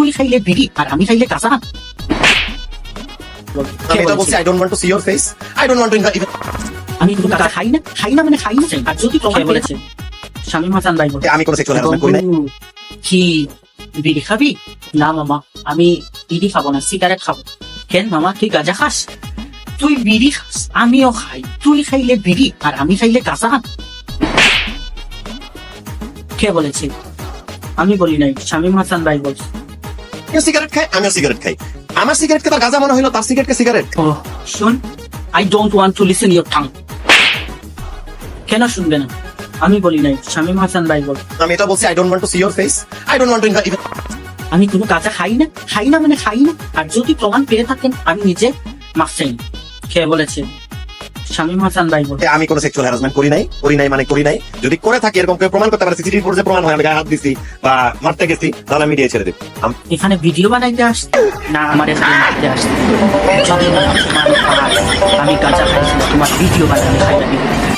তুই খাইলে বিড়ি আর আমি খাইলে কাঁচা আম। আমি এটা বলছি, I don't want to see your face. I don't want to even. আমি কোনো কাঁচা খাই না মানে খাই না। আর যদি প্রমাণ বলেছে শামীম হাসান ভাই বলে আমি কোনো সেক্সুয়াল হ্যারাসমেন্ট করি নাই। কি বিড়ি খাবি? না মামা, আমি বিড়ি খাবো না, সিগারেট খাবো। কেন মামা, তুই গাঁজা খাস? তুই বিড়ি খাস, আমিও খাই। তুই খাইলে বিড়ি আর আমি খাইলে কাঁচা আম। কে বলেছে? আমি বলি নাই, শামীম হাসান ভাই বলছে। সিগারেট খাই, আমিও সিগারেট খাই। আমার সিগারেটকে তার গাঁজা মনে হইলো, তার সিগারেটকে সিগারেট। ও শুন, I don't want to listen your tongue. কেন শুনবে না? আমি বলি নাই, শামীম হাসান ভাই বল। আমি এটা বলছি, I don't want to see your face. I don't want to even. আমি কোনো কাঁচা খাই না মানে খাই না। আর যদি প্রমাণ পেয়ে থাকেন আমি নিজে মাফ চাই। কে বলেছে? শামীম হাসান ভাই বল। আমি কোনো সেক্সুয়াল হ্যারাসমেন্ট করি নাই মানে করি নাই। যদি করে থাকি, এরকম কেউ প্রমাণ করতে পারে, সিসিটিভি ফুটেজে প্রমাণ হয় আমি গায়ে হাত দিছি বা মারতে গেছি, তাহলে আমি দিয়ে ছেড়ে দেব। এখানে ভিডিও বানাইতে আসছে না আমার এখানে মারতে আসছে? যদি না তোমার পাস, আমি কাঁচা খাইছি, তোমার ভিডিও বানাই খাইতে দিবি।